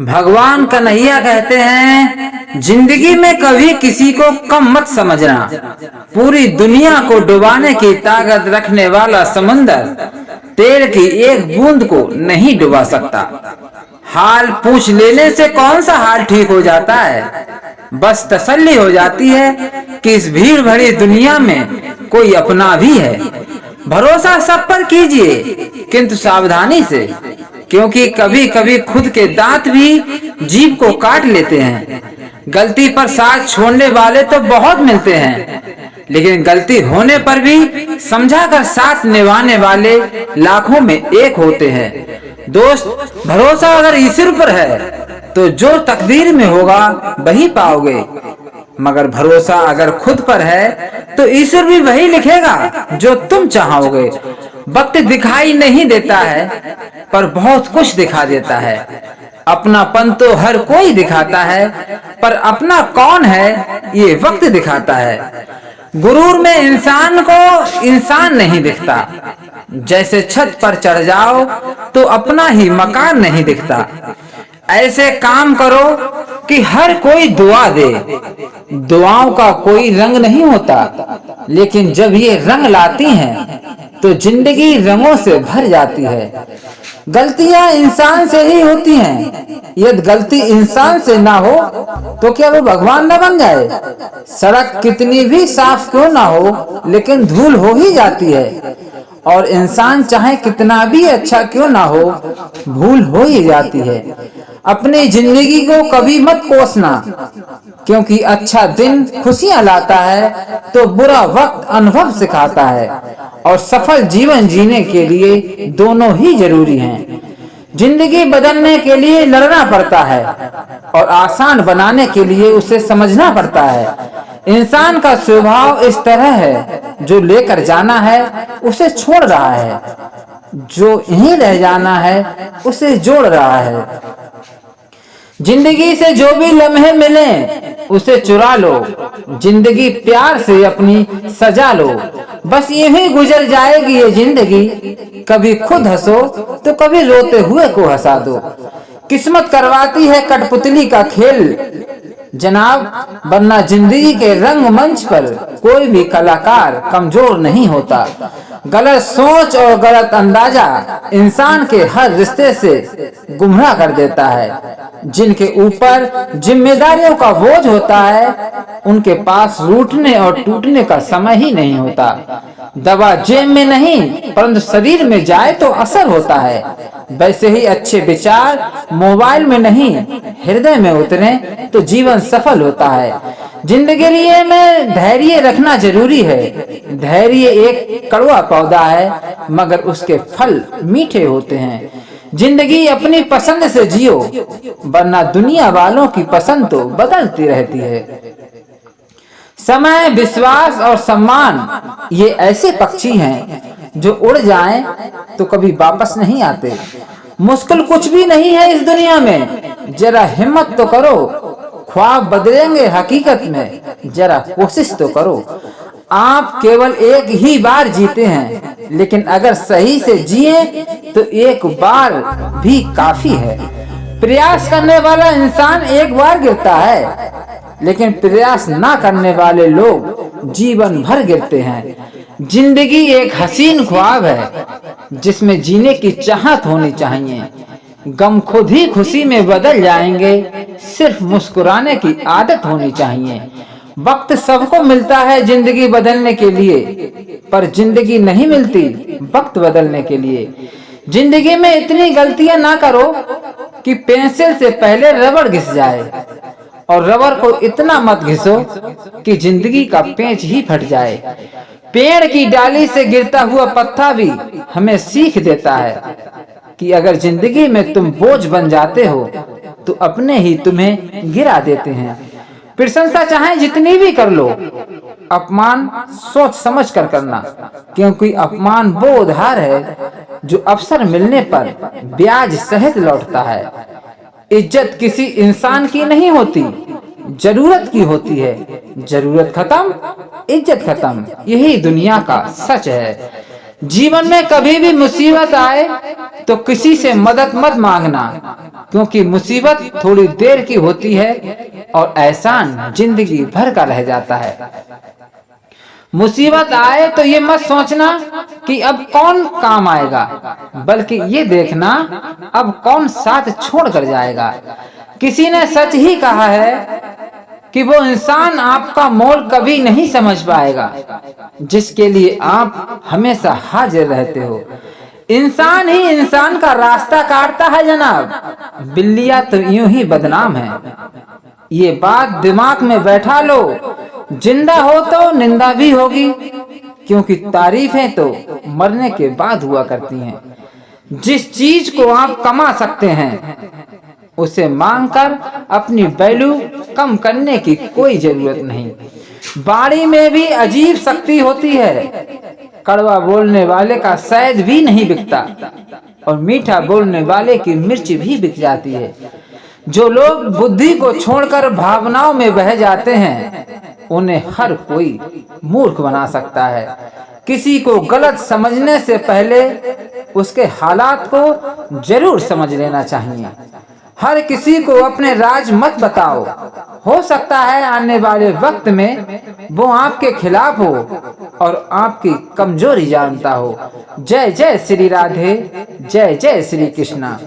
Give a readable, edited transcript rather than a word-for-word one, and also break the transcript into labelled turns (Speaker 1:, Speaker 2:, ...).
Speaker 1: भगवान कन्हैया कहते हैं, जिंदगी में कभी किसी को कम मत समझना। पूरी दुनिया को डुबाने की ताकत रखने वाला समुंदर तेल की एक बूंद को नहीं डुबा सकता। हाल पूछ लेने से कौन सा हाल ठीक हो जाता है। बस तसल्ली हो जाती है कि इस भीड़ भरी दुनिया में कोई अपना भी है। भरोसा सब पर कीजिए, किंतु सावधानी से, क्योंकि कभी कभी खुद के दांत भी जीभ को काट लेते हैं। गलती पर साथ छोड़ने वाले तो बहुत मिलते हैं, लेकिन गलती होने पर भी समझाकर साथ निभाने वाले लाखों में एक होते हैं। दोस्त, भरोसा अगर ईश्वर पर है तो जो तकदीर में होगा वही पाओगे, मगर भरोसा अगर खुद पर है तो ईश्वर भी वही लिखेगा जो तुम चाहोगे। वक्त दिखाई नहीं देता है, पर बहुत कुछ दिखा देता है। अपनापन तो हर कोई दिखाता है, पर अपना कौन है ये वक्त दिखाता है। गुरूर में इंसान को इंसान नहीं दिखता। जैसे छत पर चढ़ जाओ तो अपना ही मकान नहीं दिखता। ऐसे काम करो कि हर कोई दुआ दे। दुआओं का कोई रंग नहीं होता, लेकिन जब ये रंग लाती हैं तो जिंदगी रंगों से भर जाती है। गलतियां इंसान से ही होती हैं। यदि गलती इंसान से ना हो तो क्या वो भगवान न बन जाए। सड़क कितनी भी साफ क्यों ना हो, लेकिन धूल हो ही जाती है। और इंसान चाहे कितना भी अच्छा क्यों ना हो, भूल हो ही जाती है। अपनी जिंदगी को कभी मत कोसना, क्योंकि अच्छा दिन खुशियां लाता है तो बुरा वक्त अनुभव सिखाता है। और सफल जीवन जीने के लिए दोनों ही जरूरी हैं। जिंदगी बदलने के लिए लड़ना पड़ता है और आसान बनाने के लिए उसे समझना पड़ता है। इंसान का स्वभाव इस तरह है, जो लेकर जाना है उसे छोड़ रहा है, जो यहीं रह जाना है उसे जोड़ रहा है। जिंदगी से जो भी लम्हे मिले उसे चुरा लो। जिंदगी प्यार से अपनी सजा लो। बस यही गुजर जाएगी ये जिंदगी। कभी खुद हंसो तो कभी रोते हुए को हंसा दो। किस्मत करवाती है कठपुतली का खेल जनाब, वरना जिंदगी के रंगमंच पर कोई भी कलाकार कमजोर नहीं होता। गलत सोच और गलत अंदाजा इंसान के हर रिश्ते से गुमराह कर देता है। जिनके ऊपर जिम्मेदारियों का बोझ होता है, उनके पास रूठने और टूटने का समय ही नहीं होता। दवा जेब में नहीं परंतु शरीर में जाए तो असर होता है। वैसे ही अच्छे विचार मोबाइल में नहीं हृदय में उतरे तो जीवन सफल होता है। जिंदगी लिए में धैर्य रखना जरूरी है। धैर्य एक कड़वा पौधा है, मगर उसके फल मीठे होते हैं। जिंदगी अपनी पसंद से जियो, वरना दुनिया वालों की पसंद तो बदलती रहती है। समय, विश्वास और सम्मान ये ऐसे पक्षी हैं जो उड़ जाएं तो कभी वापस नहीं आते। मुश्किल कुछ भी नहीं है इस दुनिया में, जरा हिम्मत तो करो। ख्वाब बदलेंगे हकीकत में, जरा कोशिश तो करो। आप केवल एक ही बार जीते हैं, लेकिन अगर सही से जिए तो एक बार भी काफी है। प्रयास करने वाला इंसान एक बार गिरता है, लेकिन प्रयास ना करने वाले लोग जीवन भर गिरते हैं। जिंदगी एक हसीन ख्वाब है जिसमें जीने की चाहत होनी चाहिए। गम खुद ही खुशी में बदल जाएंगे, सिर्फ मुस्कुराने की आदत होनी चाहिए। वक्त सबको मिलता है जिंदगी बदलने के लिए, पर जिंदगी नहीं मिलती वक्त बदलने के लिए। जिंदगी में इतनी गलतियां ना करो कि पेंसिल से पहले रबड़ घिस जाए, और रबर को इतना मत घिसो कि जिंदगी का पेंच ही फट जाए। पेड़ की डाली से गिरता हुआ पत्ता भी हमें सीख देता है कि अगर जिंदगी में तुम बोझ बन जाते हो तो अपने ही तुम्हें गिरा देते हैं। प्रशंसा चाहे जितनी भी कर लो, अपमान सोच समझ कर करना, क्योंकि अपमान वो उधार है जो अवसर मिलने पर ब्याज सहित लौटता है। इज्जत किसी इंसान की नहीं होती, जरूरत की होती है। जरूरत खत्म, इज्जत खत्म, यही दुनिया का सच है। जीवन में कभी भी मुसीबत आए तो किसी से मदद मत मांगना, क्योंकि मुसीबत थोड़ी देर की होती है और एहसान जिंदगी भर का रह जाता है। मुसीबत आए तो ये मत सोचना कि अब कौन काम आएगा, बल्कि ये देखना अब कौन साथ छोड़ कर जाएगा। किसी ने सच ही कहा है कि वो इंसान आपका मोल कभी नहीं समझ पाएगा जिसके लिए आप हमेशा हाजिर रहते हो। इंसान ही इंसान का रास्ता काटता है जनाब, बिल्लियां तो यूं ही बदनाम है। ये बात दिमाग में बैठा लो, जिंदा हो तो निंदा भी होगी, क्योंकि तारीफें तो मरने के बाद हुआ करती हैं। जिस चीज को आप कमा सकते हैं उसे मांगकर अपनी वैल्यू कम करने की कोई जरूरत नहीं। बाड़ी में भी अजीब शक्ति होती है, कड़वा बोलने वाले का शहद भी नहीं बिकता और मीठा बोलने वाले की मिर्च भी बिक जाती है। जो लोग बुद्धि को छोड़कर भावनाओं में बह जाते हैं उन्हें हर कोई मूर्ख बना सकता है। किसी को गलत समझने से पहले उसके हालात को जरूर समझ लेना चाहिए। हर किसी को अपने राज मत बताओ, हो सकता है आने वाले वक्त में वो आपके खिलाफ हो और आपकी कमजोरी जानता हो। जय जय श्री राधे, जय जय श्री कृष्णा।